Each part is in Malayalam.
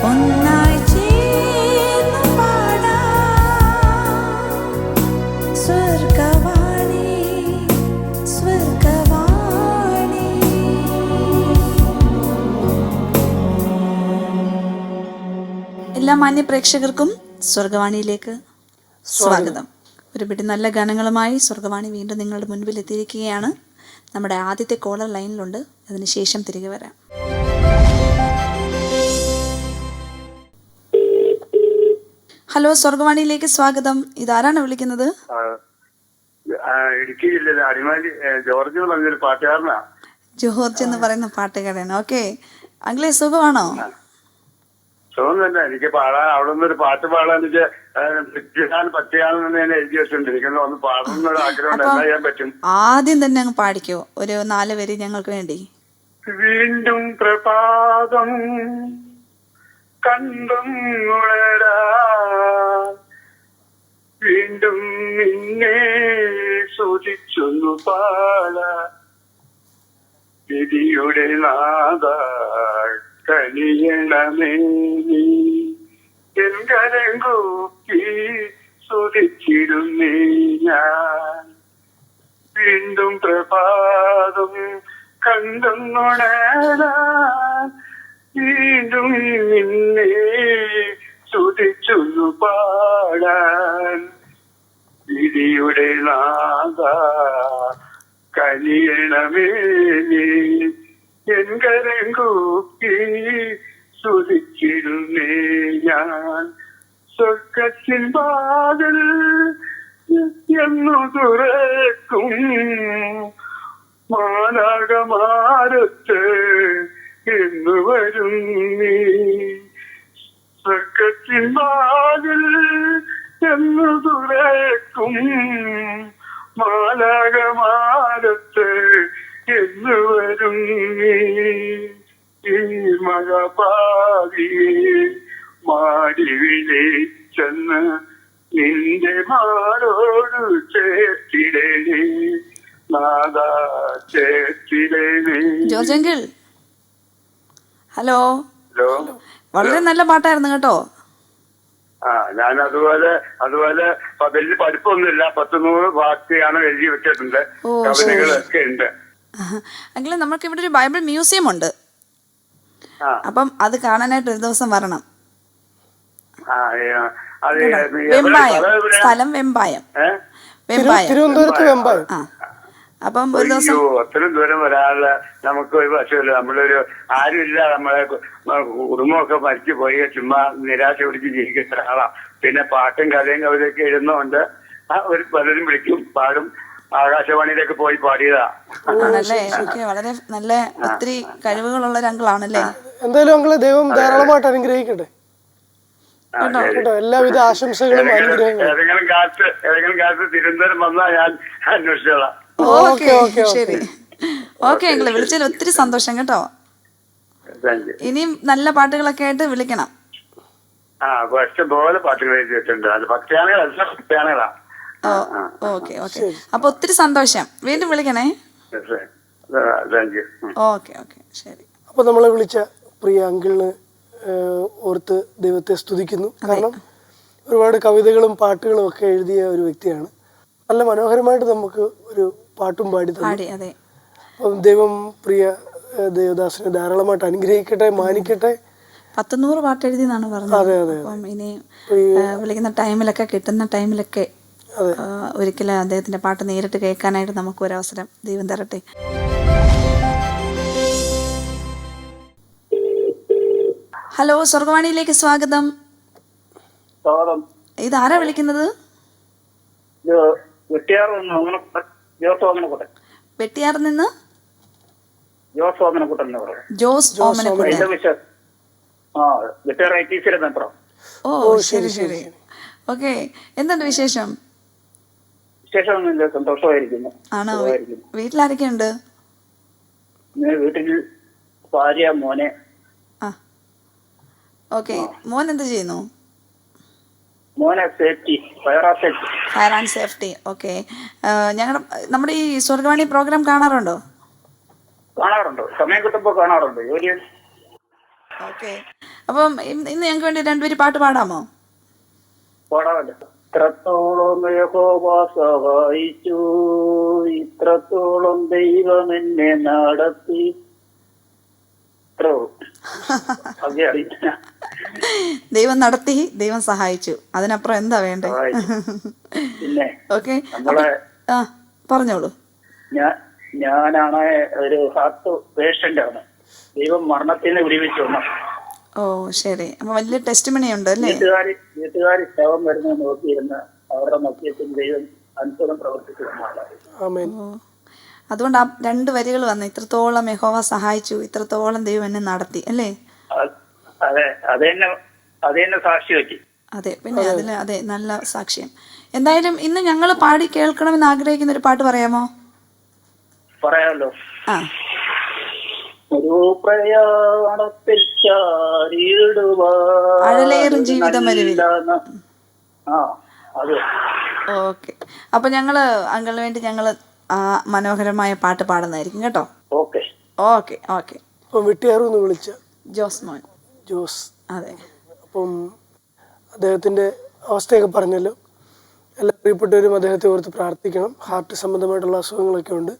ഒന്നായി ചേർന്നു പാടാം സ്വർഗവാണി സ്വർഗവാണി. എല്ലാ മാന്യ പ്രേക്ഷകർക്കും സ്വർഗവാണിയിലേക്ക് സ്വാഗതം. ഒരു പിടി നല്ല ഗാനങ്ങളുമായി സ്വർഗവാണി വീണ്ടും നിങ്ങളുടെ മുൻപിൽ എത്തിയിരിക്കുകയാണ്. നമ്മുടെ ആദ്യത്തെ കോളർ ലൈനിലുണ്ട്. അതിനുശേഷം തിരികെ വരാം. ഹലോ, സ്വർഗവാണിയിലേക്ക് സ്വാഗതം. ഇതാരാണ് വിളിക്കുന്നത്? ഇടുക്കി ജില്ലയിലെ അടിമാലി ജോർജ് എന്ന് പറഞ്ഞൊരു പാട്ടുകാരനാ. ജോർജ് എന്ന് പറയുന്ന പാട്ടുകാരനാണ്. ഓക്കെ അങ്കിളെ, സുഖമാണോ? സുഖം തന്നെ. എനിക്ക് പാടാൻ അവിടെ നിന്നൊരു പാട്ട് പാടാൻ എനിക്ക് പറ്റുകയാണെന്ന് ഞാൻ എഴുതി വെച്ചിട്ടുണ്ട്. എനിക്കൊന്ന് ഒന്ന് പാടുന്നൊരു ആഗ്രഹം. എന്താ ചെയ്യാൻ പറ്റും? ആദ്യം തന്നെ അങ്ങ് പാടിക്കോ, ഒരു 4 വരി ഞങ്ങൾക്ക് വേണ്ടി. വീണ്ടും പ്രഭാതം കണ്ടും ഉണരാ, വീണ്ടും നിന്നെ സ്തുതിച്ചൊന്നു പാടാ, വിധിയുടെ നാദ കനിയണമേ നീ, എൻ കരം കൂപ്പി സ്തുതിച്ചിരുന്നേ ഞാൻ. വീണ്ടും പ്രഭാതം കണ്ടുണരാൻ, വീണ്ടും നിന്നെ സ്തുതിച്ചൊന്നു പാടാൻ, വിധിയുടെ നാദ കനിയണമേ നീ, എൻ കരം കൂപ്പി സ്തുതിച്ചിരുന്നേ ഞാൻ. സ്വർഗത്തിൻ വാതിൽ എന്നു തുറക്കും, മാലാകമാരത്ത് എന്നു വരും നീ. സ്വർഗത്തിൻ വാതിൽ എന്നു തുറക്കും, മാലാകമാരത്ത് എന്നു വരും നീ. ഈ മഴപാതിയെ മാടി വിളിച്ചെന്ന് നിന്റെ മാറോട് ചേർത്തിടേ നാദാ ചേർത്തിടേ. George uncle, hello. ഹലോ, വളരെ നല്ല പാട്ടായിരുന്നു കേട്ടോ. ഞാൻ അതുപോലെ വലിയ പഠിപ്പൊന്നുമില്ല. 10-100 വാക്യാണ് എഴുതി വെച്ചിട്ടുണ്ട്. കവിതകളൊക്കെ ഉണ്ട്. അങ്കിളെ, നമുക്ക് ഇവിടെ ഒരു ബൈബിൾ മ്യൂസിയം ഉണ്ട്. അപ്പം അത് കാണാനായിട്ട് ഒരു ദിവസം വരണം. വെമ്പായം, സ്ഥലം വെമ്പായം. തിരുവനന്തപുരത്ത് വെമ്പായം. അപ്പം ഒരു ദിവസം അത്രയും ദൂരം വരാനുള്ള നമുക്ക് ഒരു വശമില്ല. നമ്മളൊരു ആരുമില്ല, നമ്മളെ കുടുംബമൊക്കെ മരിച്ചു പോയി ചുമ്മാ നിരാശ പിടിച്ച് ജീവിക്കുന്ന ആളാ. പിന്നെ പാട്ടും കഥയും കവിതയൊക്കെ എഴുതുന്നതുകൊണ്ട് ഒരു പലരും വിളിക്കും, പാടും. ആകാശവാണിയിലേക്ക് പോയി പാടിയതാ. ആണല്ലേ? വളരെ നല്ല ഒത്തിരി കഴിവുകളുള്ള ഒരു അങ്കിളാണല്ലേ? എന്തായാലും അങ്കിളെ ദൈവം ധാരാളമായിട്ട് അനുഗ്രഹിക്കട്ടെ. എല്ലാവിധ ആശംസകളും അനുഗ്രഹങ്ങളും. ഏതെങ്കിലും കാലത്ത് തിരുവനന്തപുരം വന്നാൽ ഞാൻ അന്വേഷിച്ചോളാം. ശരി, ഓക്കെ അങ്കിളെ, വിളിച്ചതിൽ ഒത്തിരി സന്തോഷം കേട്ടോ. ഇനിയും നല്ല പാട്ടുകളൊക്കെ ആയിട്ട് വിളിക്കണം. ഇഷ്ടംപോലെ പാട്ടുകൾ എഴുതി വെച്ചിട്ടുണ്ട്. അത് ഭക്തിയാനകളാ. ഓക്കെ. അപ്പൊ ഒത്തിരി സന്തോഷം. വീണ്ടും വിളിക്കണേ. ഓക്കെ, ശരി. അപ്പൊ നമ്മളെ വിളിച്ച പ്രിയ അങ്കിളിന് ഓർത്ത് ദൈവത്തെ സ്തുതിക്കുന്നു. കാരണം ഒരുപാട് കവിതകളും പാട്ടുകളും ഒക്കെ എഴുതിയ ഒരു വ്യക്തിയാണ്. നല്ല മനോഹരമായിട്ട് നമുക്ക് ഒരു പാട്ടും പാടി തന്നു. അപ്പം ദൈവം പ്രിയ ദേവദാസിനെ ധാരാളമായിട്ട് അനുഗ്രഹിക്കട്ടെ, മാനിക്കട്ടെ. 100 പാട്ട് എഴുതി എന്നാണ് പറഞ്ഞത്. അപ്പം ഇനി വിളിക്കുന്ന ടൈമിലൊക്കെ, കിട്ടുന്ന ടൈമിലൊക്കെ ഒരിക്കലും അദ്ദേഹത്തിന്റെ പാട്ട് നേരിട്ട് കേൾക്കാനായിട്ട് നമുക്ക് ഒരു അവസരം ദൈവം തരട്ടെ. ഹലോ, സ്വർഗവാണിയിലേക്ക് സ്വാഗതം. ഇതാരാ വിളിക്കുന്നത്? വെട്ടിയാർ നിന്ന് ജോസ് ഓമനക്കുട്ടൻ. ഓ, ശരി. ഓക്കെ, എന്തുണ്ട് വിശേഷം? വിശേഷമൊന്നുമില്ല, സന്തോഷമായിരിക്കുന്നു. ആണോ? വീട്ടിലാരൊക്കെയുണ്ട്? വീട്ടിൽ ഭാര്യ, മോനെ. ഓക്കെ, മോൻ എന്ത് ചെയ്യുന്നു? മോനെ safety, fire and safety. Okay, നമ്മുടെ ഈ സ്വർഗവാണി പ്രോഗ്രാം കാണാറുണ്ടോ? സമയം കിട്ടുമ്പോ കാണാറുണ്ട്. ഓക്കെ. അപ്പം ഇന്ന് ഞങ്ങൾക്ക് വേണ്ടി രണ്ടുപേരും പാട്ട് പാടാമോ? പാടാമല്ലോ. ഇത്രത്തോളം യഹോവ സഹായിച്ചു, ഇത്രത്തോളം ദൈവം എന്നെ നടത്തി. ദൈവം നടത്തി, ദൈവം സഹായിച്ചു, അതിനപ്പുറം എന്താ വേണ്ടേ? പിന്നെ ഓക്കെ, നമ്മളെ പറഞ്ഞോളൂ. ഞാനാണ് ഒരു ഹാർട്ട് പേഷ്യന്റ് ആണ്. ദൈവം മരണത്തിന് വിടിവിച്ചു. ഓ ശരി. അപ്പൊ വലിയ ടെസ്റ്റ് മണി ഉണ്ട് അല്ലേ? വീട്ടുകാർ ശവം വരുന്നത് നോക്കിയിരുന്ന അവരുടെ മധ്യത്തിൽ ദൈവം അത്ഭുതം പ്രവർത്തിച്ചു. അതുകൊണ്ട് ആ 2 വരികൾ വന്നു, ഇത്രത്തോളം യഹോവ സഹായിച്ചു, ഇത്രത്തോളം ദൈവം എന്നെ നടത്തി അല്ലേ? അതെ, അതെന്നെ സാക്ഷി വെച്ചു. അതെ, പിന്നെ അതില് അതെ, നല്ല സാക്ഷ്യം. എന്തായാലും ഇന്ന് ഞങ്ങൾ പാടി കേൾക്കണമെന്ന് ആഗ്രഹിക്കുന്ന ഒരു പാട്ട് പറയാമോ? പറയാമല്ലോ. ആ. ഒരു പ്രയാണത്തിൽ അഴലേറും ജീവിതം വരുവിൽ. ഓക്കെ. അപ്പൊ ഞങ്ങള് അങ്കിളിന് വേണ്ടി ഞങ്ങള് ആ മനോഹരമായ പാട്ട് പാടുന്നതായിരിക്കും കേട്ടോ. Okay okay okay. അപ്പം വെട്ടിയാറൂന്ന് വിളിച്ച ജോസ്. അതെ. അപ്പം അദ്ദേഹത്തിൻ്റെ അവസ്ഥയൊക്കെ പറഞ്ഞല്ലോ. എല്ലാ പ്രിയപ്പെട്ടവരും അദ്ദേഹത്തെ ഓർത്ത് പ്രാർത്ഥിക്കണം. ഹാർട്ട് സംബന്ധമായിട്ടുള്ള അസുഖങ്ങളൊക്കെ ഉണ്ട്.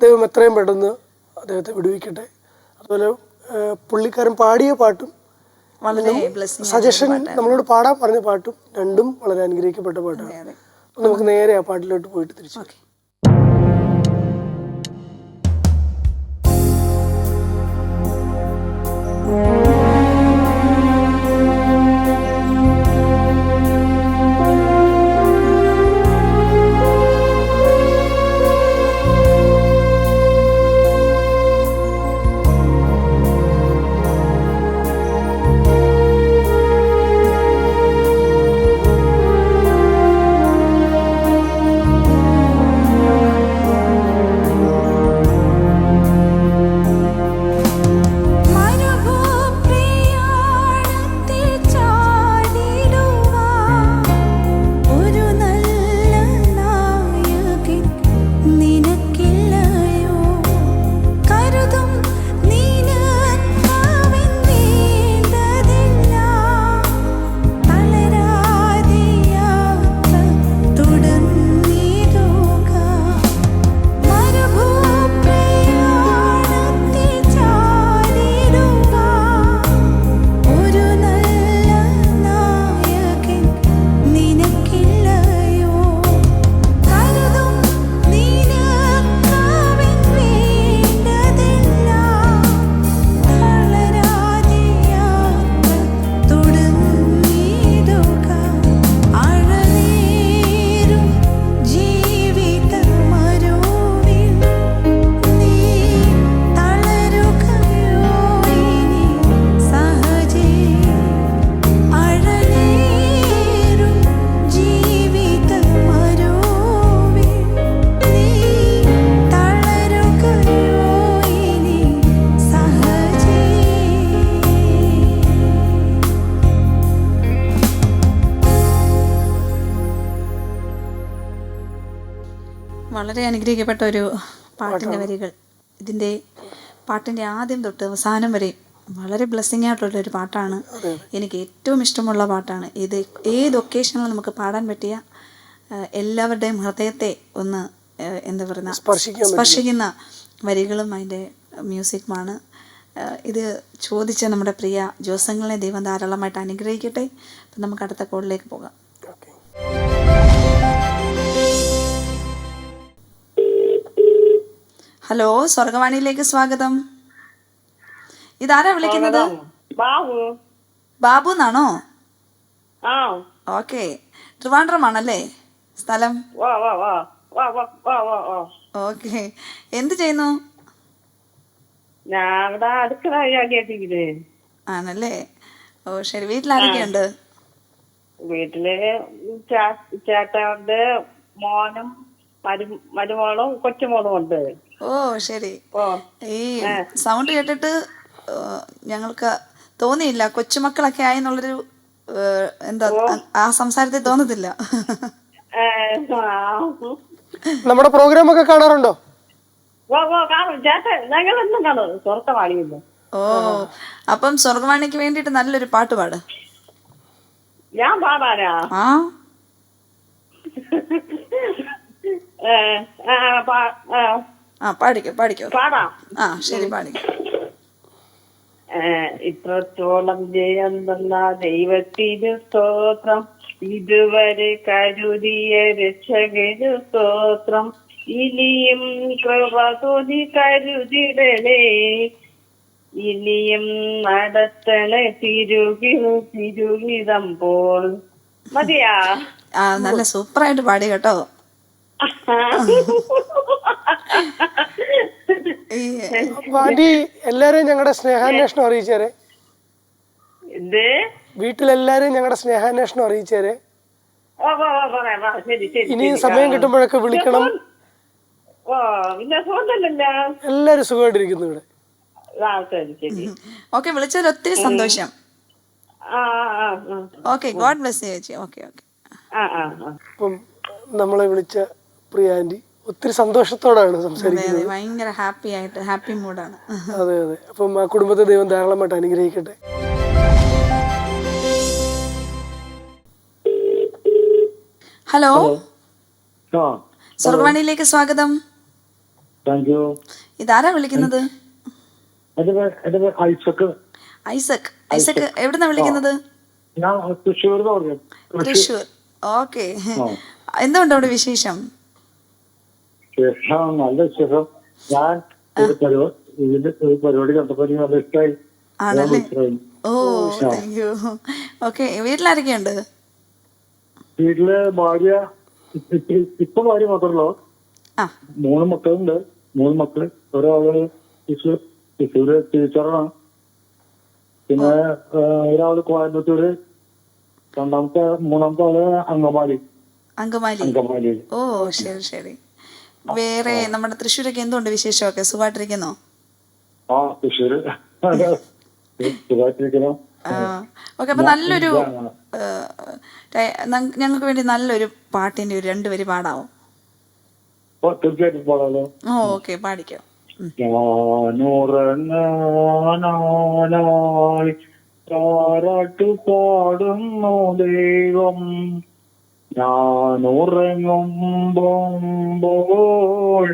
ദൈവം എത്രയും പെട്ടെന്ന് അദ്ദേഹത്തെ വിടുവിക്കട്ടെ. അതുപോലെ പുള്ളിക്കാരൻ പാടിയ പാട്ടും സജഷൻ നമ്മളോട് പാടാൻ പറഞ്ഞ പാട്ടും രണ്ടും വളരെ അനുഗ്രഹിക്കപ്പെട്ട പാട്ടാണ്. അപ്പം നമുക്ക് നേരെ ആ പാട്ടിലോട്ട് പോയിട്ട് തിരിച്ചു. വളരെ അനുഗ്രഹിക്കപ്പെട്ട ഒരു പാട്ടിൻ്റെ വരികൾ. ഇതിൻ്റെ പാട്ടിൻ്റെ ആദ്യം തൊട്ട് അവസാനം വരെ വളരെ ബ്ലെസ്സിങ് ആയിട്ടുള്ളൊരു പാട്ടാണ്. എനിക്ക് ഏറ്റവും ഇഷ്ടമുള്ള പാട്ടാണ് ഇത്. ഏത് ഒക്കേഷനിലും നമുക്ക് പാടാൻ പറ്റിയ എല്ലാവരുടെയും ഹൃദയത്തെ ഒന്ന് എന്താ പറയുക സ്പർശിക്കുന്ന വരികളും അതിൻ്റെ മ്യൂസിക്കുമാണ്. ഇത് ചോദിച്ച നമ്മുടെ പ്രിയ ജോസങ്ങളെ ദൈവം ധാരാളമായിട്ട് അനുഗ്രഹിക്കട്ടെ. അപ്പം നമുക്ക് അടുത്ത കോളിലേക്ക് പോകാം. ഹലോ, സ്വർഗവാണിയിലേക്ക് സ്വാഗതം. ഇതാരാ വിളിക്കുന്നത്? ബാബു എന്നാണോ? ഓക്കെ. ട്രിവാൻഡ്രമാണല്ലേ സ്ഥലം? ഓക്കെ. എന്ത് ചെയ്യുന്നു? ആണല്ലേ. ഓ ശരി. വീട്ടിലാരൊക്കെയുണ്ട്? വീട്ടില് ചേട്ടനുണ്ട്, മോനും മരുമോളും കൊച്ചുമോളും ഉണ്ട്. ഓ ശരി. ഈ സൗണ്ട് കേട്ടിട്ട് ഞങ്ങൾക്ക് തോന്നിയില്ല കൊച്ചുമക്കളൊക്കെ ആയെന്നുള്ളൊരു എന്താ ആ സംസാരത്തിൽ തോന്നത്തില്ല. നമ്മുടെ പ്രോഗ്രാം ഒക്കെ കാണാറുണ്ടോ? ചേട്ടൻ ഞങ്ങളെന്നും കാണും. സ്വർഗവാണിയില്ല. ഓ, അപ്പം സ്വർഗവാണിക്ക് വേണ്ടിയിട്ട് നല്ലൊരു പാട്ട് പാട്. ഞാൻ പാടാനാ? ആ ഏ, ആ, ആ പാടിക്കോ. പാടാം. ആ ശരി, പാടിക്കോ. ഇത്രത്തോളം ജയം തന്ന ദൈവത്തിന് സ്തോത്രം, ഇതുവരെ കരുതിയ രക്ഷകന് സ്തോത്രം, ഇനിയും കൃപ തോന്നി കരുതിടണേ, ഇനിയും നടത്തണേ തിരുഹിതം പോൽ. മതിയാ? ആ നല്ല സൂപ്പറായിട്ട് പാടി കേട്ടോ. ആന്റി എല്ലാരെയും ഞങ്ങളുടെ സ്നേഹാന്വേഷണം അറിയിച്ചേരെ. എന്ത്? വീട്ടിലെല്ലാരെയും ഞങ്ങളുടെ സ്നേഹാന്വേഷണം അറിയിച്ചേരെ. ശരി ശരി. ഇനി സമയം കിട്ടുമ്പോഴൊക്കെ വിളിക്കണം. ഓ, പിന്നെ സുഖമല്ലല്ലോ? എല്ലാരും സുഖമായിട്ടിരിക്കുന്നു ഇവിടെ. ശരി ശരി. ഓക്കെ, വിളിച്ചതിൽ ഒത്തിരി സന്തോഷം. ഓക്കെ, ഗോഡ് ബ്ലെസ് യു ചേച്ചി. ഓക്കെ. അപ്പം നമ്മളെ വിളിച്ച പ്രിയ ആന്റി ഒത്തിരി സന്തോഷത്തോടാണ് സംസാരിക്കുന്നത്. ഭയങ്കര ഹാപ്പി മൂഡാണ്. അതെ. അപ്പം ആ കുടുംബത്തെ ദൈവം ധാരാളമായിട്ട് അനുഗ്രഹിക്കട്ടെ. ഹലോ, സ്വർഗവാണിയിലേക്ക് സ്വാഗതം. ഇതാരാ വിളിക്കുന്നത്? ഐസക് എവിടുന്നാ വിളിക്കുന്നത്? തൃശ്ശൂർ. ഓക്കെ, എന്തുകൊണ്ട് അവിടെ വിശേഷം? നല്ല വിശേഷം. ഞാൻ ഇതിന്റെ പരിപാടി കണ്ടപ്പോ നല്ല ഇഷ്ടമായി. ആണല്ലേ? ഓ, താങ്ക് യു. ഓക്കെ, വീട്ടിലാരൊക്കെയുണ്ട്? വീട്ടില് ഭാര്യ, ഇപ്പൊ ഭാര്യ മാത്രമല്ലോ, 3 മക്കളുണ്ട്. 3 മക്കള്. ഒരാള് തൃശ്ശൂര് ടീച്ചറാണ്, പിന്നെ ഒരാള് കോയമ്പത്തൂര്, മൂന്നാമത്തെ ആള് അങ്കമാലി. ഓ ശരി. വേറെ നമ്മുടെ തൃശ്ശൂരൊക്കെ എന്തുകൊണ്ട് വിശേഷമൊക്കെ? സുഖമായിട്ടിരിക്കുന്നോ? ആ, തൃശ്ശൂര് സുഖമായിട്ടിരിക്കണം. ഓക്കെ, അപ്പൊ നല്ലൊരു ഞങ്ങൾക്ക് വേണ്ടി നല്ലൊരു പാട്ടിന്റെ ഒരു 2 വരി പാടാവോ? തീർച്ചയായിട്ടും പാടാലോ. ഓക്കെ, പാടിക്കോ. ഞാനുറങ്ങാനായി താരാട്ടു പാടുന്നു ദൈവം, ഞാനുറങ്ങുമ്പോൾ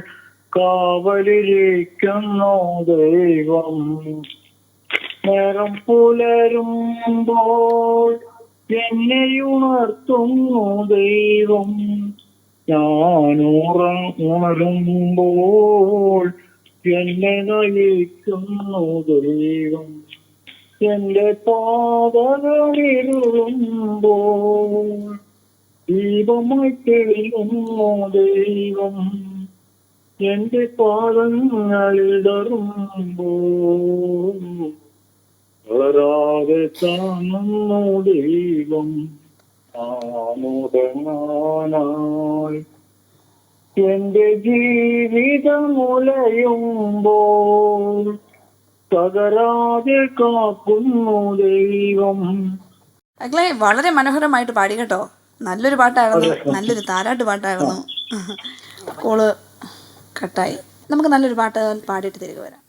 കാവലിരിക്കുന്നു ദൈവം, നേരം പുലരുമ്പോൾ എന്നെ ഉണർത്തുന്നു ദൈവം, ഞാനുണരുമ്പോൾ എന്നെ നയിക്കുന്നു ദൈവം, എന്റെ പാതകളിരുളുമ്പോൾ ദീപമായി തെളിയുന്നു ദൈവം, എന്റെ പാദങ്ങളിടറുമ്പോൾ വളരാതെ കാണുന്നു ദൈവം, ആമുദനായി എന്റെ ജീവിതമുലയുമ്പോൾ തകരാതെ കാക്കുന്നു ദൈവം. അഗ്ലേ, വളരെ മനോഹരമായിട്ട് പാടി കേട്ടോ. നല്ലൊരു പാട്ടായിരുന്നു, നല്ലൊരു താരാട്ട് പാട്ടായിരുന്നു. കോള് കട്ടായി. നമുക്ക് നല്ലൊരു പാട്ട് പാടിയിട്ട് തിരികെ വരാം.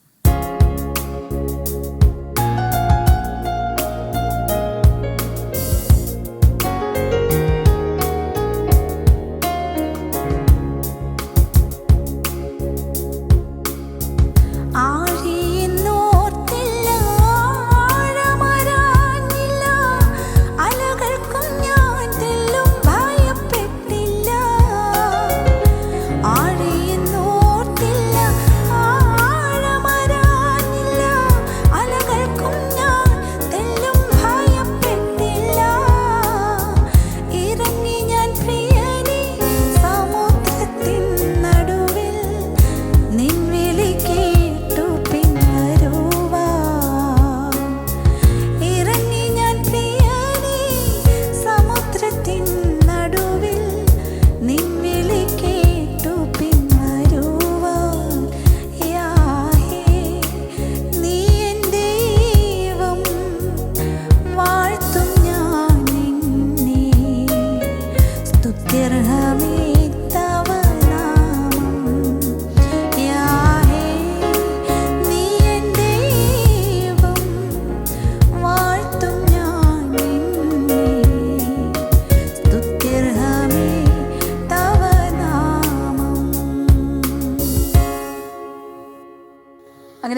ആഴമറിഞ്ഞില്ല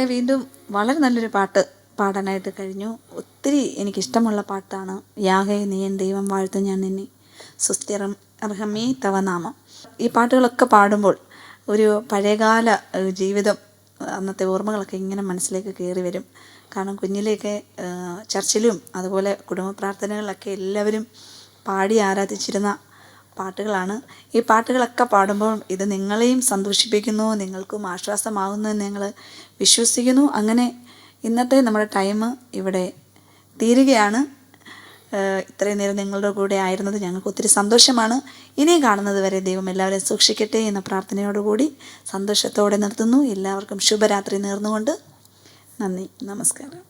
അങ്ങനെ വീണ്ടും വളരെ നല്ലൊരു പാട്ട് പാടാനായിട്ട് കഴിഞ്ഞു. ഒത്തിരി എനിക്കിഷ്ടമുള്ള പാട്ടാണ് യാഹേ നീ എൻ ദൈവം വാഴ്ത്തും ഞാൻ നിന്നെ സുസ്ഥിരം അർഹമേ തവ നാമം. ഈ പാട്ടുകളൊക്കെ പാടുമ്പോൾ ഒരു പഴയകാല ജീവിതം, അന്നത്തെ ഓർമ്മകളൊക്കെ ഇങ്ങനെ മനസ്സിലേക്ക് കയറി വരും. കാരണം കുഞ്ഞിലെയൊക്കെ ചർച്ചിലും അതുപോലെ കുടുംബ പ്രാർത്ഥനകളിലൊക്കെ എല്ലാവരും പാടി ആരാധിച്ചിരുന്ന പാട്ടുകളാണ്. ഈ പാട്ടുകളൊക്കെ പാടുമ്പോൾ ഇത് നിങ്ങളെയും സന്തോഷിപ്പിക്കുന്നു, നിങ്ങൾക്കും ആശ്വാസമാകുന്നു എന്ന് ഞങ്ങൾ വിശ്വസിക്കുന്നു. അങ്ങനെ ഇന്നത്തെ നമ്മുടെ ടൈം ഇവിടെ തീരുകയാണ്. ഇത്രയും നേരം നിങ്ങളുടെ കൂടെ ആയിരുന്നത് ഞങ്ങൾക്ക് ഒത്തിരി സന്തോഷമാണ്. ഇനിയും കാണുന്നത് വരെ ദൈവം എല്ലാവരെയും സൂക്ഷിക്കട്ടെ എന്ന പ്രാർത്ഥനയോടുകൂടി സന്തോഷത്തോടെ നിർത്തുന്നു. എല്ലാവർക്കും ശുഭരാത്രി നേർന്നുകൊണ്ട് നന്ദി, നമസ്കാരം.